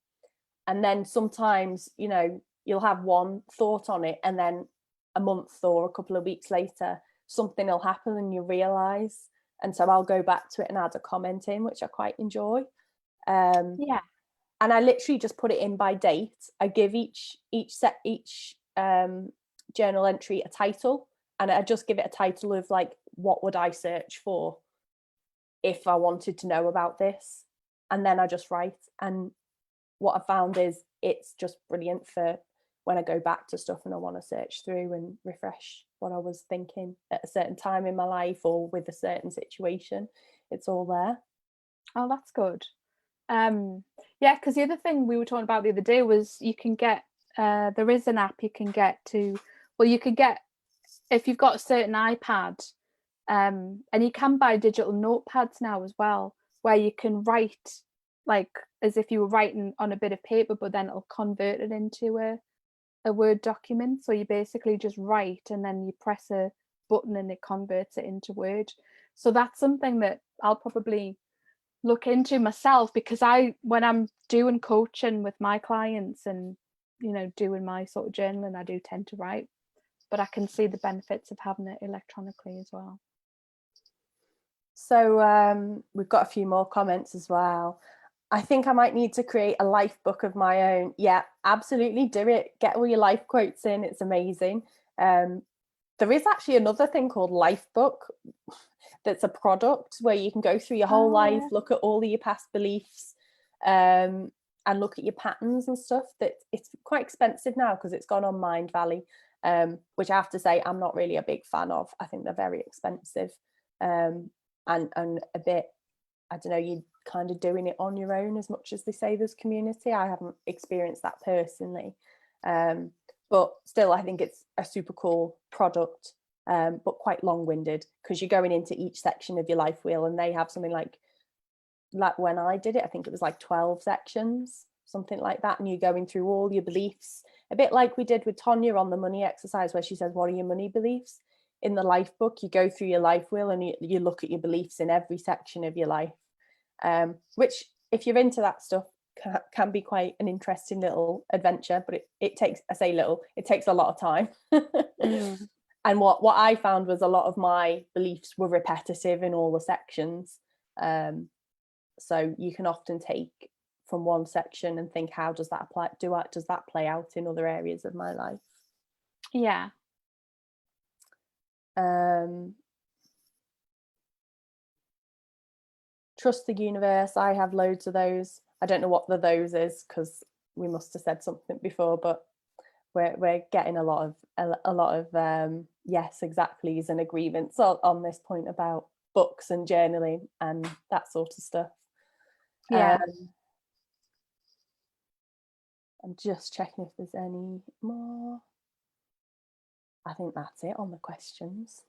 And then sometimes, you know, you'll have one thought on it, and then a month or a couple of weeks later something will happen and you realize, and so I'll go back to it and add a comment in, which I quite enjoy. Yeah. And I literally just put it in by date. I give each journal entry a title, and I just give it a title of like, what would I search for if I wanted to know about this, and then I just write. And what I found is it's just brilliant for when I go back to stuff and I want to search through and refresh what I was thinking at a certain time in my life or with a certain situation. It's all there. Oh, that's good. Yeah, because the other thing we were talking about the other day was you can get there is an app you can get to, well, you can get, if you've got a certain iPad, and you can buy digital notepads now as well, where you can write like as if you were writing on a bit of paper, but then it'll convert it into a Word document. So you basically just write and then you press a button and it converts it into Word. So that's something that I'll probably look into myself, because when I'm doing coaching with my clients and, you know, doing my sort of journaling, I do tend to write, but I can see the benefits of having it electronically as well. So we've got a few more comments as well. I think I might need to create a life book of my own. Yeah, absolutely, do it. Get all your life quotes in. It's amazing. There is actually another thing called Life Book that's a product where you can go through your whole life, look at all of your past beliefs, and look at your patterns and stuff. That it's quite expensive now because it's gone on Mindvalley, which I have to say I'm not really a big fan of. I think they're very expensive, and a bit, I don't know, you're kind of doing it on your own as much as they say there's community. I haven't experienced that personally, but still I think it's a super cool product, but quite long-winded, because you're going into each section of your life wheel, and they have something like when I did it, I think it was like 12 sections, something like that, and you're going through all your beliefs, a bit like we did with Tonya on the money exercise, where she says, what are your money beliefs? In the life book, you go through your life wheel and you look at your beliefs in every section of your life, which, if you're into that stuff, can be quite an interesting little adventure. But it takes, I say little, it takes a lot of time. And what I found was a lot of my beliefs were repetitive in all the sections. So you can often take from one section and think, how does that apply? Does that play out in other areas of my life? Yeah. Trust the universe. I have loads of those. I don't know what the those is, because we must have said something before, but we're getting a lot of yes, exactlys and agreements on this point about books and journaling and that sort of stuff. Yeah. I'm just checking if there's any more. I think that's it on the questions.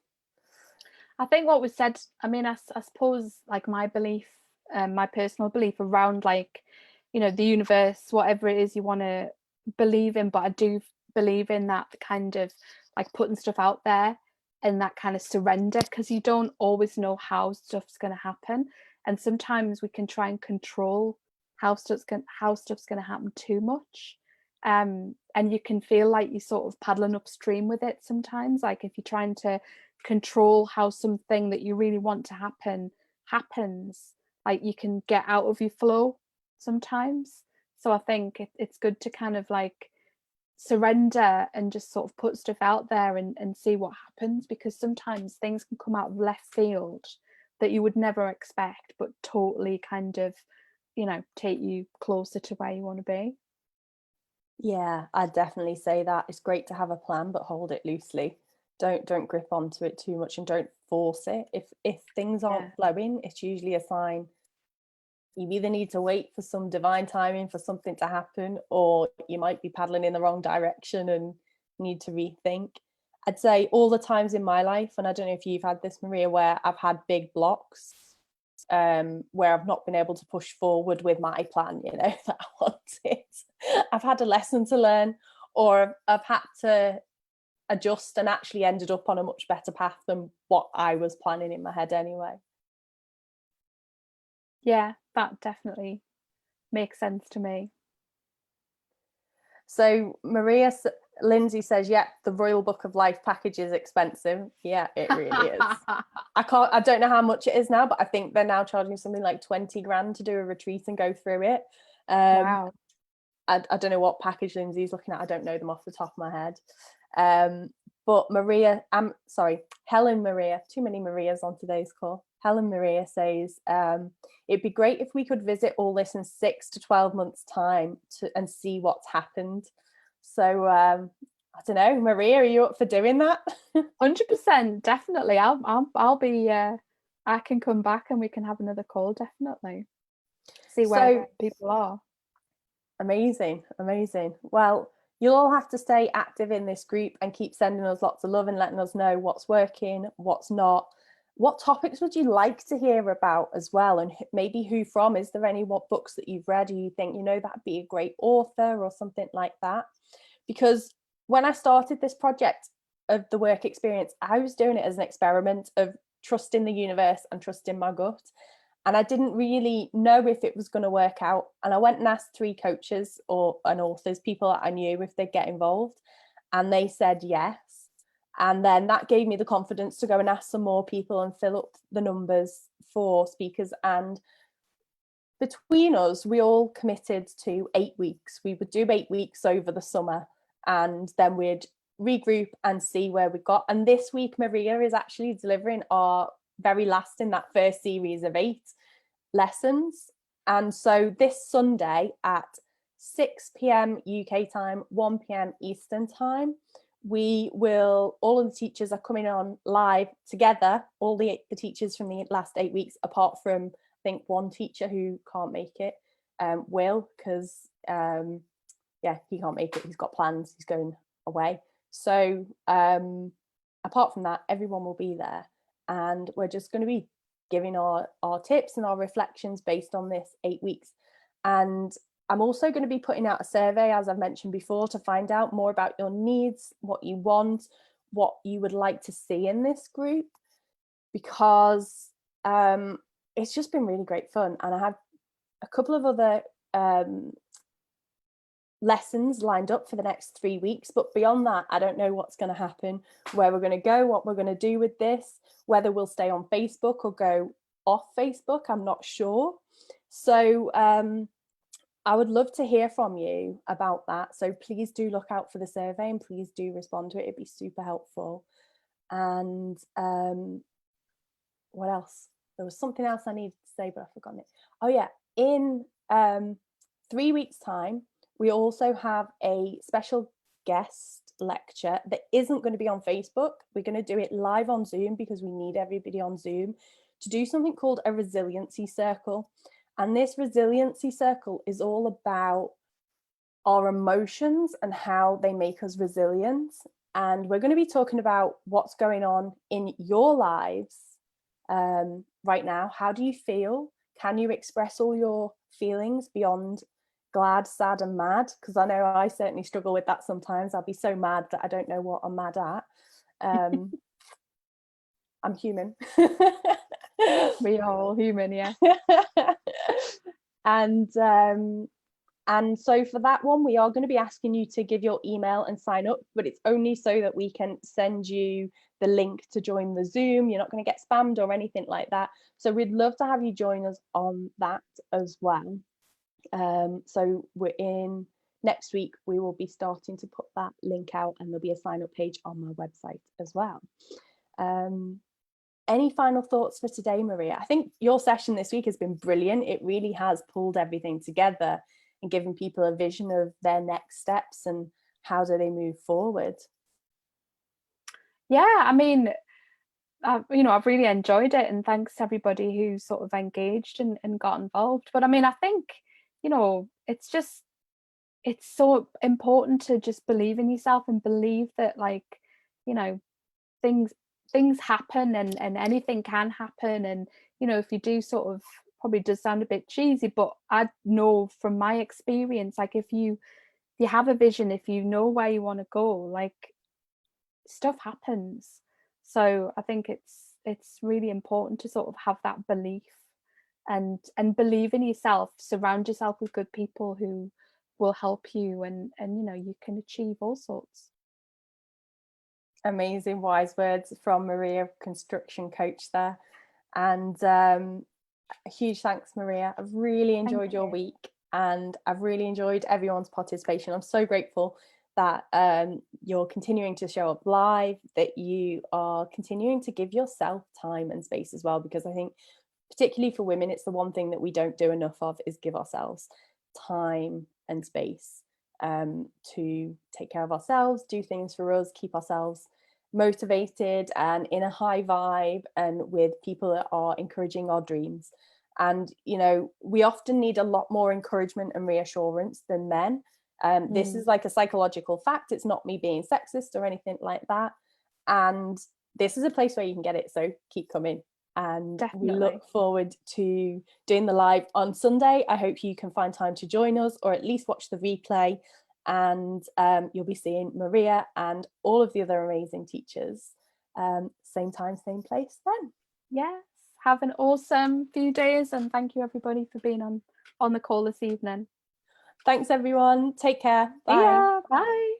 I think what was said, I mean, I suppose like my belief, my personal belief around, like, you know, the universe, whatever it is you want to believe in, but I do believe in that kind of like putting stuff out there and that kind of surrender, because you don't always know how stuff's going to happen, and sometimes we can try and control how stuff's going to happen too much, and you can feel like you're sort of paddling upstream with it sometimes, like if you're trying to control how something that you really want to happen happens, like you can get out of your flow sometimes. So I think it's good to kind of like surrender and just sort of put stuff out there and see what happens, because sometimes things can come out of left field that you would never expect, but totally kind of, you know, take you closer to where you want to be. Yeah, I'd definitely say that. It's great to have a plan, but hold it loosely. Don't grip onto it too much and don't force it. If things aren't flowing, it's usually a sign you either need to wait for some divine timing for something to happen, or you might be paddling in the wrong direction and need to rethink. I'd say all the times in my life, and I don't know if you've had this, Maria, where I've had big blocks, where I've not been able to push forward with my plan, you know, that I wanted. I've had a lesson to learn, or I've had to adjust and actually ended up on a much better path than what I was planning in my head anyway. Yeah, that definitely makes sense to me. So Lindsay says, yeah, the Royal Book of Life package is expensive. Yeah, it really is. I don't know how much it is now, but I think they're now charging something like 20 grand to do a retreat and go through it. Wow. I don't know what package Lindsay's looking at. I don't know them off the top of my head. But Helen Maria, too many Marias on today's call. Helen Maria says, it'd be great if we could visit all this in 6 to 12 months time and see what's happened. So I don't know, Maria, are you up for doing that? 100%, definitely. I'll be I can come back and we can have another call, definitely. See where people are. Amazing. Well, you'll all have to stay active in this group and keep sending us lots of love and letting us know what's working, what's not. What topics would you like to hear about as well? And maybe who from? Is there any books that you've read or you think, you know, that'd be a great author or something like that? Because when I started this project of the work experience, I was doing it as an experiment of trusting the universe and trusting my gut. And I didn't really know if it was going to work out. And I went and asked 3 coaches and authors, people that I knew, if they'd get involved. And they said yes. And then that gave me the confidence to go and ask some more people and fill up the numbers for speakers. And between us, we all committed to 8 weeks. We would do 8 weeks over the summer, and then we'd regroup and see where we got. And this week, Maria is actually delivering our very last in that first series of 8 lessons. And so this Sunday at 6 p.m. UK time, 1 p.m. Eastern time, all of the teachers are coming on live together, all the teachers from the last 8 weeks, apart from I think one teacher who can't make it, Will, because he can't make it, he's got plans, he's going away. So apart from that, everyone will be there, and we're just going to be giving our tips and our reflections based on this 8 weeks. And I'm also going to be putting out a survey, as I've mentioned before, to find out more about your needs, what you want, what you would like to see in this group, because it's just been really great fun. And I have a couple of other lessons lined up for the next 3 weeks, but beyond that, I don't know what's going to happen, where we're going to go, what we're going to do with this, whether we'll stay on Facebook or go off Facebook, I'm not sure. So I would love to hear from you about that. So please do look out for the survey and please do respond to it. It'd be super helpful. And what else? There was something else I needed to say, but I've forgotten it. Oh yeah, in 3 weeks' time, we also have a special guest lecture that isn't going to be on Facebook. We're going to do it live on Zoom because we need everybody on Zoom to do something called a resiliency circle. And this resiliency circle is all about our emotions and how they make us resilient. And we're going to be talking about what's going on in your lives right now. How do you feel? Can you express all your feelings beyond glad, sad, and mad? Because I know I certainly struggle with that sometimes. I'll be so mad that I don't know what I'm mad at. I'm human. We are all human, yeah. And And so for that one, we are going to be asking you to give your email and sign up, but it's only so that we can send you the link to join the Zoom. You're not going to get spammed or anything like that. So we'd love to have you join us on that as well. So next week, we will be starting to put that link out, and there'll be a sign up page on my website as well. Any final thoughts for today, Maria? I think your session this week has been brilliant. It really has pulled everything together and given people a vision of their next steps and how do they move forward. Yeah, I mean, I've really enjoyed it, and thanks to everybody who sort of engaged and got involved. But I mean, I think, it's so important to just believe in yourself and believe that, like, things happen, and anything can happen. And if you do sort of, probably does sound a bit cheesy, but I know from my experience, like, if you have a vision, if you know where you want to go, like, stuff happens. So I think it's really important to sort of have that belief and believe in yourself, surround yourself with good people who will help you, and you can achieve all sorts. Amazing wise words from Maria, construction coach there. And huge thanks, Maria. I've really enjoyed your week, and I've really enjoyed everyone's participation. I'm so grateful that you're continuing to show up live, that you are continuing to give yourself time and space as well, because I think particularly for women, it's the one thing that we don't do enough of, is give ourselves time and space to take care of ourselves, do things for us, keep ourselves motivated and in a high vibe, and with people that are encouraging our dreams. And we often need a lot more encouragement and reassurance than men. This is like a psychological fact. It's not me being sexist or anything like that, and this is a place where you can get it, so keep coming. And Definitely. We look forward to doing the live on Sunday. I hope you can find time to join us, or at least watch the replay, and you'll be seeing Maria and all of the other amazing teachers, same time, same place then. Yes, have an awesome few days, and thank you everybody for being on the call this evening. Thanks everyone, take care. Bye. Bye.